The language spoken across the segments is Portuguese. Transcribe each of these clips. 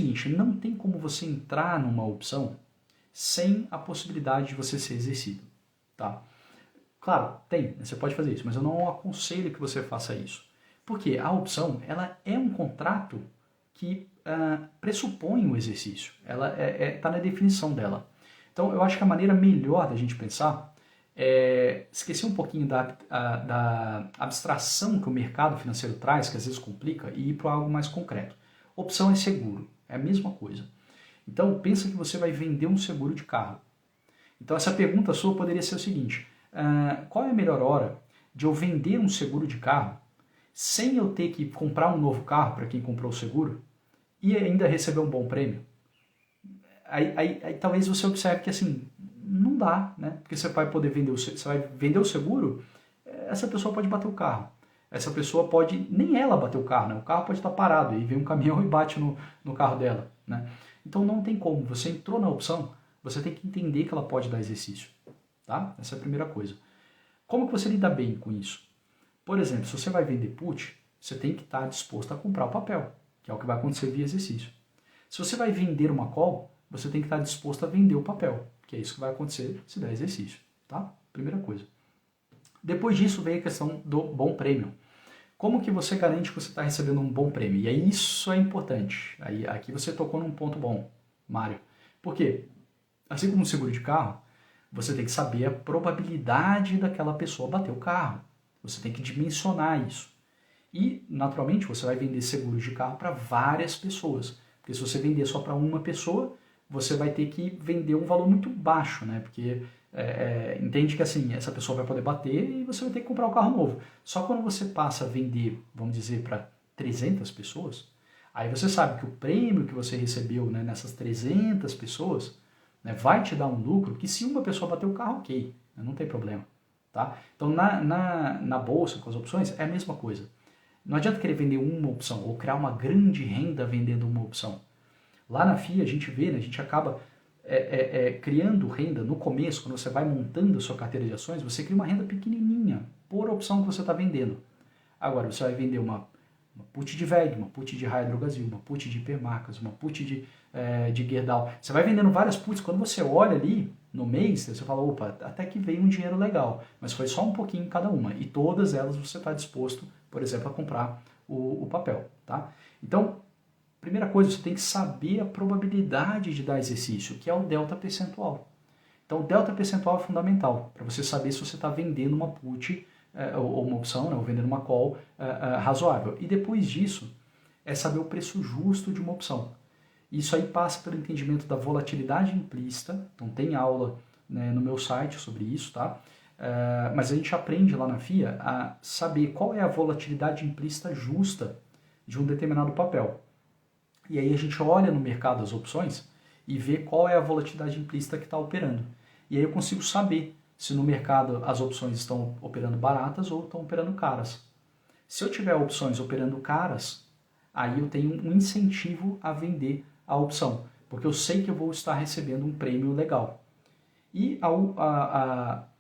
seguinte, não tem como você entrar numa opção sem a possibilidade de você ser exercido, tá? Claro, tem, você pode fazer isso, mas eu não aconselho que você faça isso. Porque a opção, ela é um contrato que pressupõe o exercício, ela está na definição dela. Então, eu acho que a maneira melhor da gente pensar é esquecer um pouquinho da abstração que o mercado financeiro traz, que às vezes complica, e ir para algo mais concreto. Opção é seguro, é a mesma coisa. Então, pensa que você vai vender um seguro de carro. Então, essa pergunta sua poderia ser o seguinte: qual é a melhor hora de eu vender um seguro de carro sem eu ter que comprar um novo carro para quem comprou o seguro e ainda receber um bom prêmio? Aí talvez você observe que assim, não dá, né? Porque você vai poder vender você vai vender o seguro, essa pessoa pode bater o carro. Essa pessoa pode, nem ela bater o carro, né? O carro pode estar parado e vem um caminhão e bate no carro dela, né? Então não tem como, você entrou na opção, você tem que entender que ela pode dar exercício, tá? Essa é a primeira coisa. Como que você lida bem com isso? Por exemplo, se você vai vender put, você tem que estar disposto a comprar o papel, que é o que vai acontecer via exercício. Se você vai vender uma call, você tem que estar disposto a vender o papel, que é isso que vai acontecer se der exercício, tá? Primeira coisa. Depois disso vem a questão do bom prêmio. Como que você garante que você está recebendo um bom prêmio? E aí isso é importante. Aí, aqui você tocou num ponto bom, Mário. Por quê? Assim como no seguro de carro, você tem que saber a probabilidade daquela pessoa bater o carro. Você tem que dimensionar isso. E, naturalmente, você vai vender seguros de carro para várias pessoas. Porque se você vender só para uma pessoa, você vai ter que vender um valor muito baixo, né? Porque entende que assim, essa pessoa vai poder bater e você vai ter que comprar um carro novo. Só quando você passa a vender, vamos dizer, para 300 pessoas, aí você sabe que o prêmio que você recebeu, né, nessas 300 pessoas, né, vai te dar um lucro que se uma pessoa bater o carro, ok, né, não tem problema. Tá? Então na bolsa, com as opções, é a mesma coisa. Não adianta querer vender uma opção ou criar uma grande renda vendendo uma opção. Lá na FIA a gente vê, né, a gente acaba criando renda no começo, quando você vai montando a sua carteira de ações, você cria uma renda pequenininha por opção que você está vendendo. Agora, você vai vender uma put de VEG, uma put de Raia Drogasil, uma put de hipermarcas, uma put de Gerdau. Você vai vendendo várias puts, quando você olha ali no mês, você fala, opa, até que veio um dinheiro legal, mas foi só um pouquinho cada uma. E todas elas você está disposto, por exemplo, a comprar o papel. Tá? Então, primeira coisa, você tem que saber a probabilidade de dar exercício, que é o delta percentual. Então, o delta percentual é fundamental para você saber se você está vendendo uma put ou uma opção, né, ou vendendo uma call razoável. E depois disso, é saber o preço justo de uma opção. Isso aí passa pelo entendimento da volatilidade implícita. Então, tem aula, né, no meu site sobre isso, tá? Mas a gente aprende lá na FIA a saber qual é a volatilidade implícita justa de um determinado papel. E aí a gente olha no mercado as opções e vê qual é a volatilidade implícita que está operando. E aí eu consigo saber se no mercado as opções estão operando baratas ou estão operando caras. Se eu tiver opções operando caras, aí eu tenho um incentivo a vender a opção, porque eu sei que eu vou estar recebendo um prêmio legal. E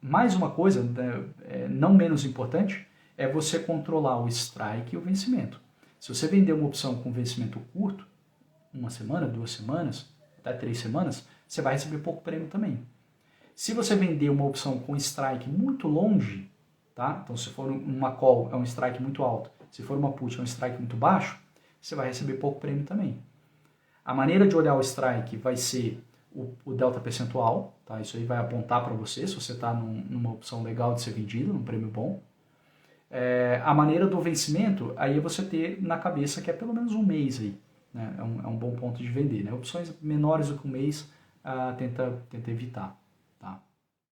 mais uma coisa, né, não menos importante, é você controlar o strike e o vencimento. Se você vender uma opção com vencimento curto, uma semana, 2 semanas, até 3 semanas, você vai receber pouco prêmio também. Se você vender uma opção com strike muito longe, tá? Então se for uma call é um strike muito alto, se for uma put é um strike muito baixo, você vai receber pouco prêmio também. A maneira de olhar o strike vai ser o delta percentual, tá? Isso aí vai apontar para você se você está numa opção legal de ser vendido, num prêmio bom. A maneira do vencimento, aí é você ter na cabeça que é pelo menos um mês aí. Né? É um bom ponto de vender. Né? Opções menores do que um mês, tenta evitar. Tá?